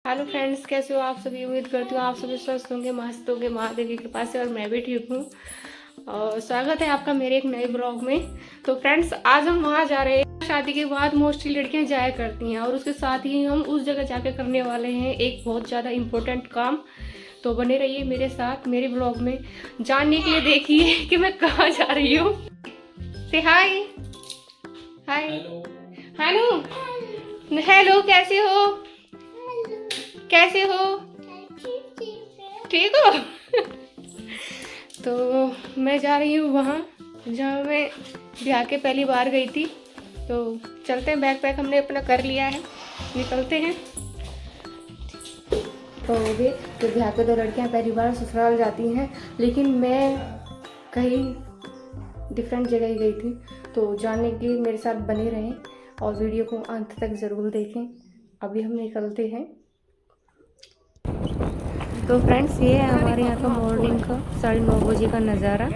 Hello friends, कैसे हो आप सभी। उम्मीद करती हूँ आप सभी स्वस्थ होंगे, मस्त होंगे महादेव की कृपा से। और मैं भी ठीक हूँ। और स्वागत है आपका मेरे एक नए ब्लॉग में। तो फ्रेंड्स, आज हम वहाँ जा रहे हैं। शादी के बाद मोस्टली लड़कियाँ जाया करती हैं और उसके साथ ही हम उस जगह जाके करने वाले हैं एक बहुत ज़्यादा इम्पोर्टेंट काम। तो बने रहिए मेरे साथ मेरे ब्लॉग में। जानने के लिए देखिए कि मैं कहाँ जा रही हूँ। से हाय हाय हेलो हेलो, कैसे हो? कैसे हो? ठीक हो? तो मैं जा रही हूँ वहाँ जहाँ मैं ब्याह के पहली बार गई थी। तो चलते हैं, बैग पैक हमने अपना कर लिया है, निकलते हैं। तो ये तो ब्याह के 2 लड़कियाँ पहली बार ससुराल जाती हैं, लेकिन मैं कहीं डिफरेंट जगह ही गई थी। तो जानने के लिए मेरे साथ बने रहें और वीडियो को अंत तक ज़रूर देखें। अभी हम निकलते हैं। तो फ्रेंड्स, ये है हमारे यहाँ का मॉर्निंग का 9:30 बजे का नज़ारा।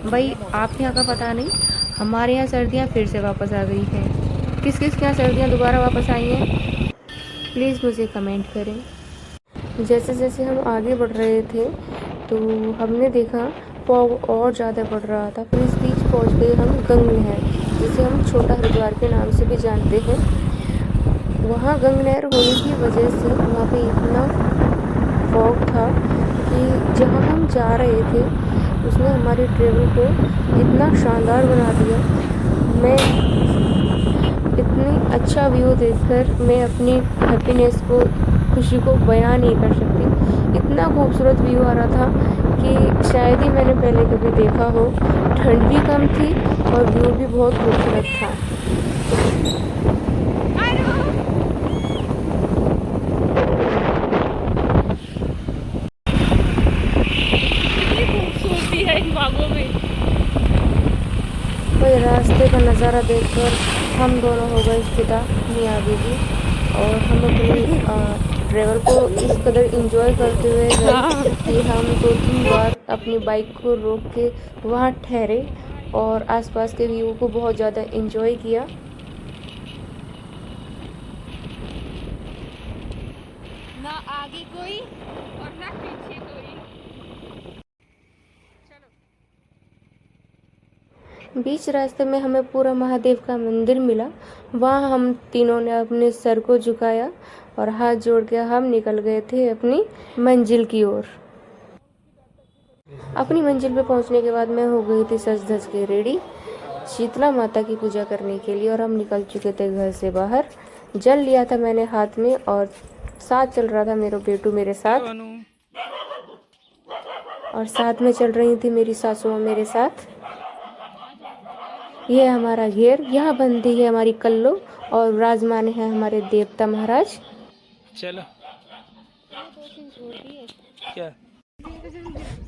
भाई आपके यहाँ का पता नहीं, हमारे यहाँ सर्दियाँ फिर से वापस आ गई हैं। किस किस के यहाँ सर्दियाँ दोबारा वापस आई हैं, प्लीज़ मुझे कमेंट करें। जैसे जैसे हम आगे बढ़ रहे थे तो हमने देखा फॉग और ज़्यादा बढ़ रहा था। फिर इस बीच पहुँच गए हम गंग नहर, जिसे हम छोटा हरिद्वार के नाम से भी जानते हैं। वहाँ गंग नहर होने की वजह से वहाँ पे इतना फॉग था कि जहाँ हम जा रहे थे उसने हमारी ट्रेवल को इतना शानदार बना दिया। मैं इतनी अच्छा व्यू देखकर मैं अपनी हैप्पीनेस को, खुशी को बयां नहीं कर सकती। इतना खूबसूरत व्यू आ रहा था कि शायद ही मैंने पहले कभी देखा हो। ठंड भी कम थी और व्यू भी बहुत खूबसूरत था। कोई रास्ते का नज़ारा देखकर हम दोनों हो गए फिदा, मियाँ बीवी। और हम अपनी ट्रैवल को इस कदर एंजॉय करते हुए गए कि हम 2-3 बार अपनी बाइक को रोक के वहाँ ठहरे और आसपास के व्यू को बहुत ज़्यादा एंजॉय किया। ना आगे कोई और ना पीछे कोई। बीच रास्ते में हमें पूरा महादेव का मंदिर मिला। वहाँ हम तीनों ने अपने सर को झुकाया और हाथ जोड़ के हम निकल गए थे अपनी मंजिल की ओर। अपनी मंजिल पे पहुंचने के बाद मैं हो गई थी सज धज के रेडी शीतला माता की पूजा करने के लिए। और हम निकल चुके थे घर से बाहर। जल लिया था मैंने हाथ में और साथ चल रहा था मेरा बेटू मेरे साथ, और साथ में चल रही थी मेरी सासू माँ मेरे साथ। ये है हमारा घेर, यहाँ बनती है हमारी कल्लो और विराजमान है हमारे देवता महाराज। चलो क्या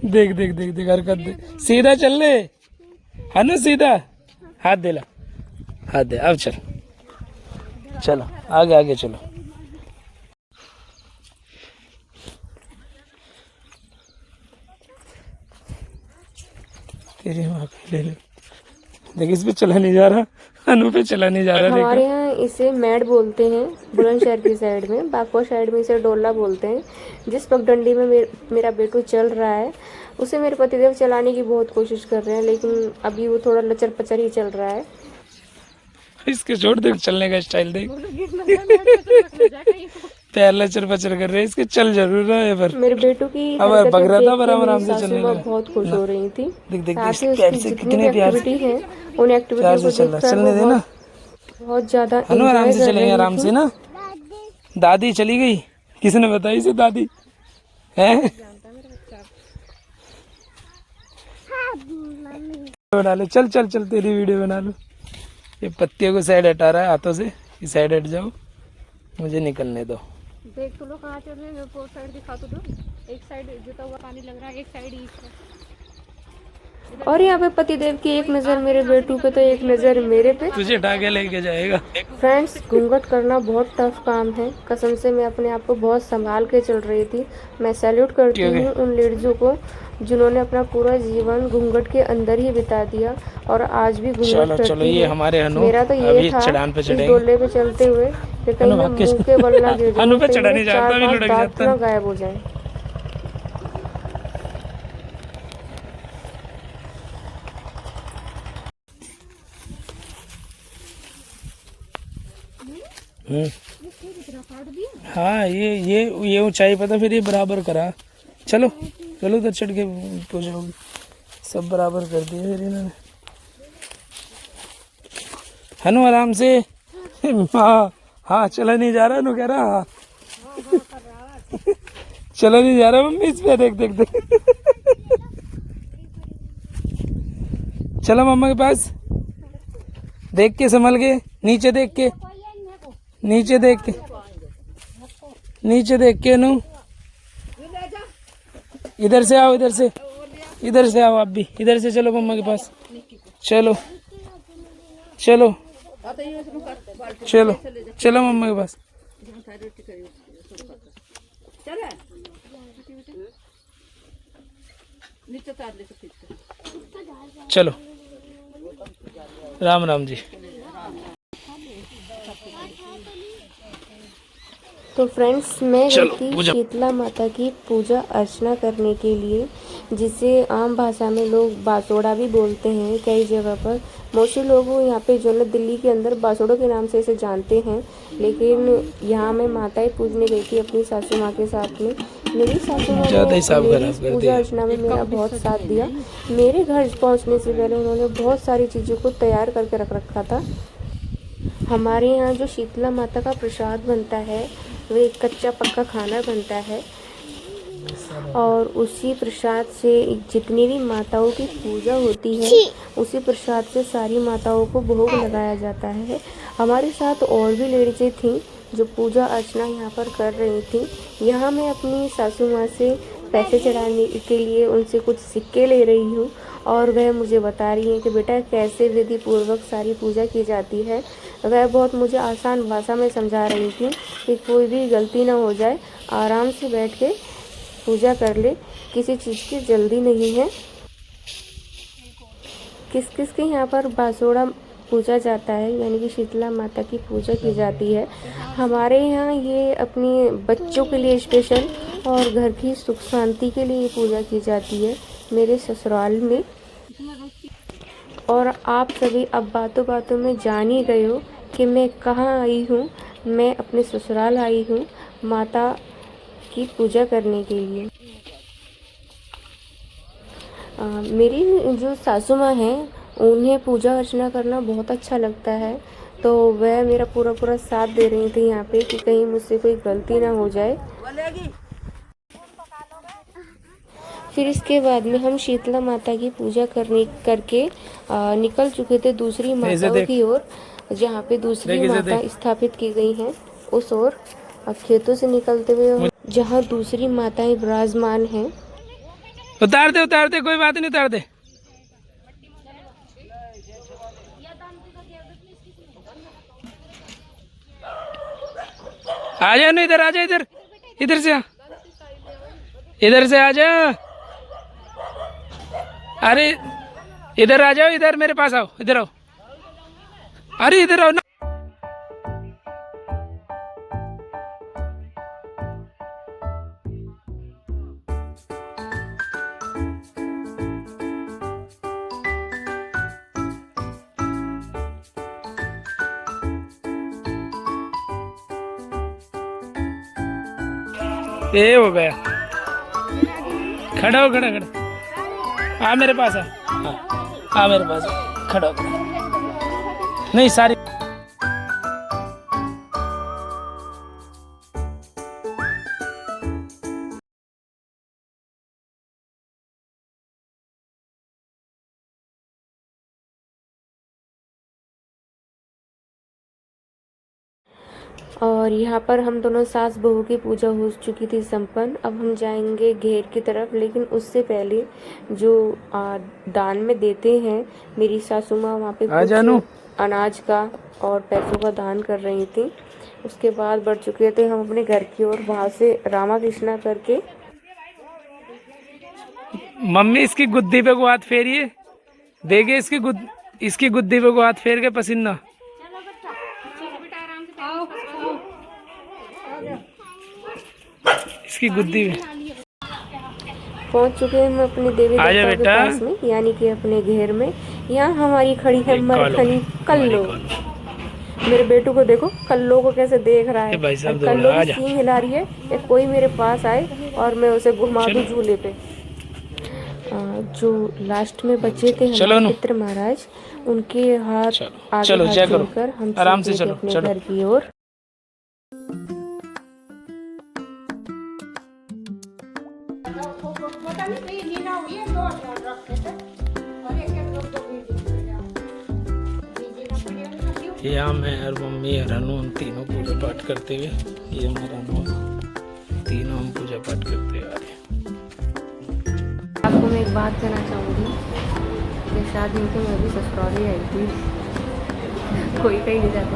देख देख देख देख हरकत दे, सीधा चल ले हनु, सीधा हाथ दे ला, हाथ दे। अब चल, चलो आगे आगे चलो। तेरी माँ को ले ले, देख इस पे चला नहीं जा रहा, अनु पे चला नहीं जा रहा। हमारे यहाँ इसे मैड बोलते हैं बुलंदशहर की साइड में, बाकुआ साइड में इसे डोला बोलते हैं। जिस पगडंडी में मेरा बेटू चल रहा है उसे मेरे पतिदेव चलाने की बहुत कोशिश कर रहे हैं, लेकिन अभी वो थोड़ा लचर पचर ही चल रहा है। इसके छोड़ देख, चलने का स्टाइल देख, पैर लचर पचर कर रहे हैं इसके, चल जरूर रहा है पर मेरे बेटू की अब भग रहा था पर आराम से चलने लगा। बहुत खुश हो रही थी। देख देख साथ ही पैर उसकी से जितनी कितने भी प्यार एक्टिविटी है उन एक्टिविटी को देखकर चलने वो देना। बहुत ज्यादा हनु आराम से एंजॉय कर चलेंगे, रही आराम थी। से ना। दादी चली गई, किसने बताई इसे दादी है? बना ले, चल चल चल तेरी वीडियो बना लो। ये पत्तियों को साइड हटा रहा है हाथों से, ये साइड हट जाओ, मुझे निकलने दो। देख तो लोग कहाँ चल रहे हैं, वो साइड दिखा तो दो। एक साइड जुटा हुआ पानी लग रहा है, एक साइड ईस्ट है। और यहाँ पे पतिदेव की एक नज़र मेरे बेटू पे तो एक नज़र मेरे पे। तुझे उठा के लेके जाएगा। फ्रेंड्स, घूंघट करना बहुत टफ काम है। कसम से मैं अपने आप को बहुत संभाल के चल रही थी। मैं सैल्यूट करती क्योंकि हूँ उन लेडीज़ों को जिन्होंने अपना पूरा जीवन घूंघट के अंदर ही बिता दिया और आज भी घूंघट चलो चलो, करती ये हैं। हमारे हनु मेरा तो ये अभी था चढ़ान पे इस चढ़ेंगे। डोले पे चलते हुए कि कहीं हनु मैं भाग के मुंह के बल ना गिर जाऊँ, हनु पे कहीं चढ़ा मेरे नहीं जाता, अभी 4-5 लुढ़क दांत जाता। ना गायब हो जाएं। हाँ, ये ऊंचाई पता, फिर ये बराबर करा। चलो चलो, उधर चढ़ के पूजा होगी। सब बराबर कर दिए फिर इन्होंने। हनु आराम से। हाँ हाँ, चला नहीं जा रहा, नु कह रहा हाँ। चला नहीं जा रहा मम्मी, इस पे देख देख देख। चलो मम्मा के पास, देख के संभल के, नीचे देख के, नीचे देख के, नीचे देख के नु। इधर से आओ, इधर से आओ, आप भी इधर से चलो मम्मा के पास। चलो चलो चलो चलो मम्मा के पास। चलो, राम राम जी। तो फ्रेंड्स, मैं गई चलो, थी पूजा। शीतला माता की पूजा अर्चना करने के लिए, जिसे आम भाषा में लोग बासोड़ा भी बोलते हैं कई जगह पर। मोस्टली लोग यहाँ पे जो है दिल्ली के अंदर बासोड़ो के नाम से इसे जानते हैं, लेकिन यहाँ मैं माताएं पूजने गई थी अपनी सासू माँ के साथ में। मेरी सासू माँ ज्यादा ने हिसाब मेरी खराब इस कर पूजा दिया। अर्चना में मेरा बहुत साथ दिया। मेरे घर पहुँचने से पहले उन्होंने बहुत सारी चीज़ों को तैयार करके रख रखा था। हमारे यहाँ जो शीतला माता का प्रसाद बनता है वो एक कच्चा पक्का खाना बनता है, और उसी प्रसाद से जितनी भी माताओं की पूजा होती है उसी प्रसाद से सारी माताओं को भोग लगाया जाता है। हमारे साथ और भी लेडीज़ें थीं जो पूजा अर्चना यहाँ पर कर रही थी। यहाँ मैं अपनी सासू माँ से पैसे चढ़ाने के लिए उनसे कुछ सिक्के ले रही हूँ और वह मुझे बता रही हैं कि बेटा कैसे विधि पूर्वक सारी पूजा की जाती है। वह बहुत मुझे आसान भाषा में समझा रही थी कि कोई भी गलती ना हो जाए, आराम से बैठ के पूजा कर ले, किसी चीज़ की जल्दी नहीं है। किस किस के यहाँ पर बासोड़ा पूजा जाता है, यानी कि शीतला माता की पूजा की जाती है। हमारे यहाँ ये अपने बच्चों के लिए स्पेशल और घर की सुख शांति के लिए पूजा की जाती है मेरे ससुराल में। और आप सभी अब बातों बातों में जान ही गए हो कि मैं कहाँ आई हूँ। मैं अपने ससुराल आई हूँ माता की पूजा करने के लिए। मेरी जो सासू माँ हैं उन्हें पूजा अर्चना करना बहुत अच्छा लगता है, तो वह मेरा पूरा पूरा साथ दे रही थी यहाँ पे कि कहीं मुझसे कोई गलती ना हो जाए। फिर इसके बाद में हम शीतला माता की पूजा करके निकल चुके थे दूसरी माताओं की ओर, जहाँ पे दूसरी माता स्थापित की गई हैं उस ओर। खेतों से निकलते हुए जहाँ दूसरी माताएं विराजमान हैं। उतार दे, कोई बात नहीं, उतार दे। आ जा, इधर आ जा, इधर से आ, इधर से आ जा। अरे इधर आ जाओ, इधर मेरे पास आओ, इधर आओ, अरे इधर आओ ना। ये हो गया, खड़ा हो, खड़ा खड़ा, आ मेरे पास आ मेरे पास खड़ा हो, नहीं सारी। और यहाँ पर हम दोनों सास बहू की पूजा हो चुकी थी संपन्न। अब हम जाएंगे घेर की तरफ, लेकिन उससे पहले जो दान में देते हैं, मेरी सासू माँ वहाँ पे कुछ अनाज का और पैसों का दान कर रही थी। उसके बाद बढ़ चुके थे हम अपने घर की ओर, वहाँ से रामा कृष्णा करके। मम्मी इसकी गुद्दी पे को हाथ फेरिए, देखिए इसकी गुद्दी पे को हाथ फेर के पसीना। इसकी गुद्दी में पहुंच चुके हैं हम अपने देवी देवता के पास में, यानी कि अपने घेर में। यहाँ हमारी खड़ी है मरखनी कल्लो। मेरे बेटू को देखो, कल्लो को कैसे देख रहा है। कल्लो की सींग हिला रही है कि कोई मेरे पास आए और मैं उसे घुमा दूं झूले पे। जो लास्ट में बचे थे हमारे पितृ महाराज, उनके हाथ आगे हाथ जोड़कर हम आराम से चलो अपने घर की ओर। यहाँ मैं और मम्मी और अनु हम तीनों पूजा पाठ करते हुए, ये हमारा अनु, तीनों हम पूजा पाठ करते आ रहे हैं। आपको मैं एक बात कहना चाहूँगी कि शादी होकर मैं भी ससुराल ही आई थी। कोई कहीं नहीं जाता,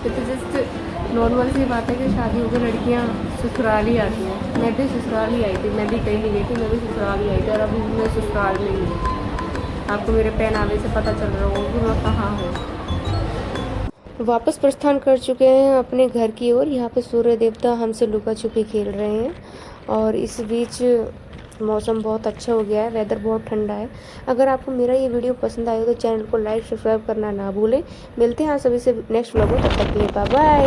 तो जस्ट नॉर्मल सी बात है कि शादी होकर लड़कियाँ ससुराल ही आती हैं। मैं भी ससुराल ही आई थी, मैं भी कहीं नहीं गई थी, मैं भी ससुराल ही आई थी और अभी मैं ससुराल में ही हूँ। आपको मेरे पहनावे से पता चल रहा होगा कि मैं कहाँ हूँ। वापस प्रस्थान कर चुके हैं अपने घर की ओर। यहाँ पे सूर्य देवता हमसे लुका छुपी खेल रहे हैं और इस बीच मौसम बहुत अच्छा हो गया है, वेदर बहुत ठंडा है। अगर आपको मेरा ये वीडियो पसंद आए तो चैनल को लाइक सब्सक्राइब करना ना भूलें। मिलते हैं आप सभी से नेक्स्ट व्लॉग में, तब तक के लिए बाय बाय।